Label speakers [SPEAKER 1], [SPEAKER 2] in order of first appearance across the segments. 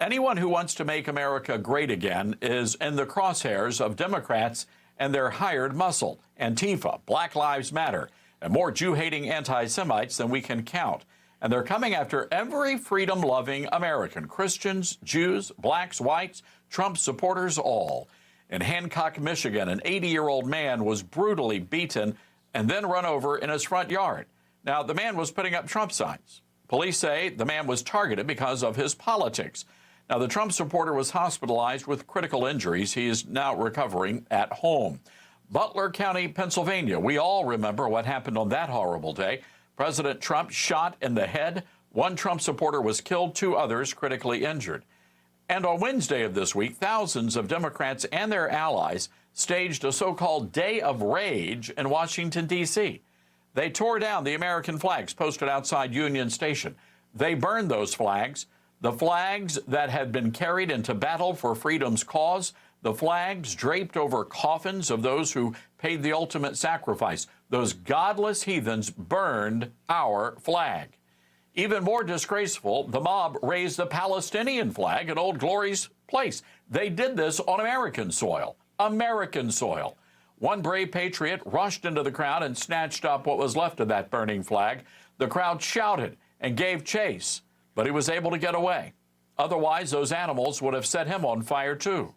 [SPEAKER 1] Anyone who wants to make America great again is in the crosshairs of Democrats and their hired muscle, Antifa, Black Lives Matter, and more Jew-hating anti-Semites than we can count. And they're coming after every freedom-loving American, Christians, Jews, blacks, whites, Trump supporters, all. In Hancock, Michigan, an 80-year-old man was brutally beaten and then run over in his front yard. Now, the man was putting up Trump signs. Police say the man was targeted because of his politics. Now, the Trump supporter was hospitalized with critical injuries. He is now recovering at home. Butler County, Pennsylvania. We all remember what happened on that horrible day. President Trump shot in the head. One Trump supporter was killed, 2 others critically injured. And on Wednesday of this week, thousands of Democrats and their allies staged a so-called Day of Rage in Washington, D.C. They tore down the American flags posted outside Union Station. They burned those flags, the flags that had been carried into battle for freedom's cause, the flags draped over coffins of those who paid the ultimate sacrifice. Those godless heathens burned our flag. Even more disgraceful, the mob raised the Palestinian flag at Old Glory's place. They did this on American soil. American soil. One brave patriot rushed into the crowd and snatched up what was left of that burning flag. The crowd shouted and gave chase, but he was able to get away. Otherwise, those animals would have set him on fire, too.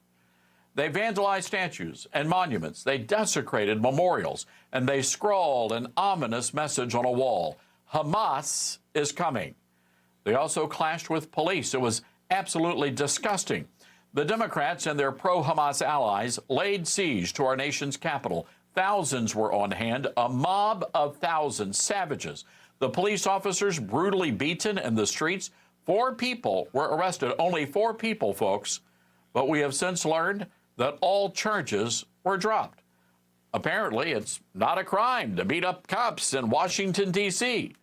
[SPEAKER 1] They vandalized statues and monuments. They desecrated memorials, and they scrawled an ominous message on a wall. Hamas is coming. They also clashed with police. It was absolutely disgusting. The Democrats and their pro-Hamas allies laid siege to our nation's capital. Thousands were on hand, a mob of thousands, savages. The police officers brutally beaten in the streets. 4 people were arrested, only 4 people, folks. But we have since learned that all charges were dropped. Apparently, it's not a crime to beat up cops in Washington, D.C.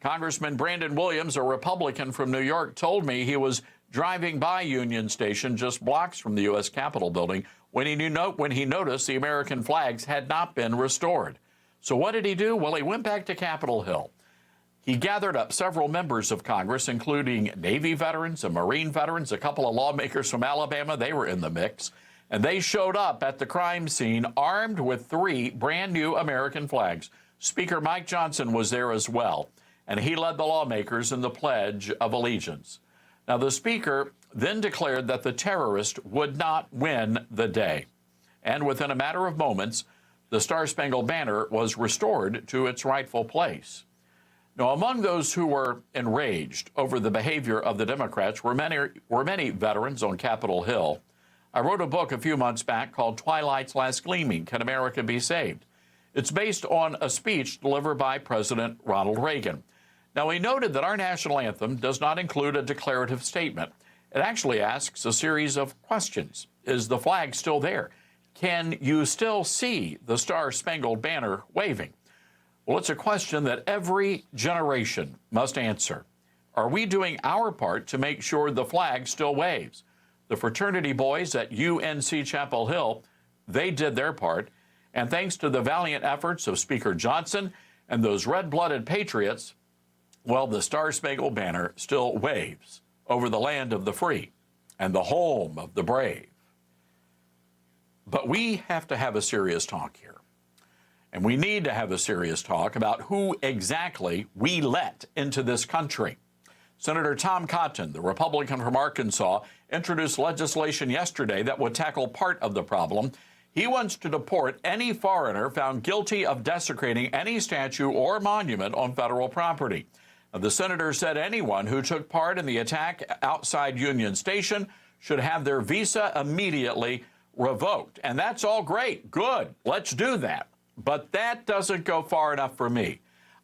[SPEAKER 1] Congressman Brandon Williams, a Republican from New York, told me he was driving by Union Station just blocks from the U.S. Capitol building when he noticed the American flags had not been restored. So what did he do? Well, he went back to Capitol Hill. He gathered up several members of Congress, including Navy veterans and Marine veterans, a couple of lawmakers from Alabama. They were in the mix. And they showed up at the crime scene armed with 3 brand new American flags. Speaker Mike Johnson was there as well, and he led the lawmakers in the Pledge of Allegiance. Now, the Speaker then declared that the terrorist would not win the day. And within a matter of moments, the Star-Spangled Banner was restored to its rightful place. Now, among those who were enraged over the behavior of the Democrats were many veterans on Capitol Hill. I wrote a book a few months back called Twilight's Last Gleaming, Can America Be Saved? It's based on a speech delivered by President Ronald Reagan. Now, he noted that our national anthem does not include a declarative statement. It actually asks a series of questions. Is the flag still there? Can you still see the Star-Spangled Banner waving? Well, it's a question that every generation must answer. Are we doing our part to make sure the flag still waves? The fraternity boys at UNC Chapel Hill, they did their part. And thanks to the valiant efforts of Speaker Johnson and those red-blooded patriots, well, the Star-Spangled Banner still waves over the land of the free and the home of the brave. But we have to have a serious talk here. And we need to have a serious talk about who exactly we let into this country. Senator Tom Cotton, the Republican from Arkansas, introduced legislation yesterday that would tackle part of the problem. He wants to deport any foreigner found guilty of desecrating any statue or monument on federal property. Now, the senator said anyone who took part in the attack outside Union Station should have their visa immediately revoked. And that's all great. Good. Let's do that. But that doesn't go far enough for me.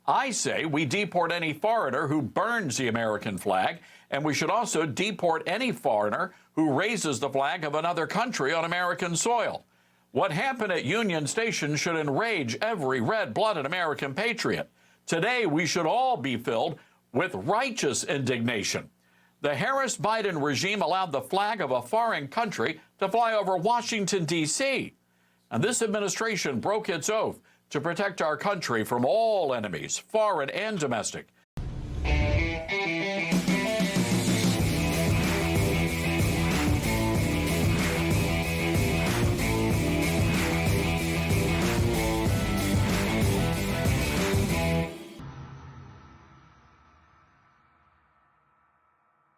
[SPEAKER 1] I say we deport any foreigner who burns the American flag, and we should also deport any foreigner who raises the flag of another country on American soil. What happened at Union Station should enrage every red-blooded American patriot. Today, we should all be filled with righteous indignation. The Harris-Biden regime allowed the flag of a foreign country to fly over Washington, D.C., and this administration broke its oath to protect our country from all enemies, foreign and domestic.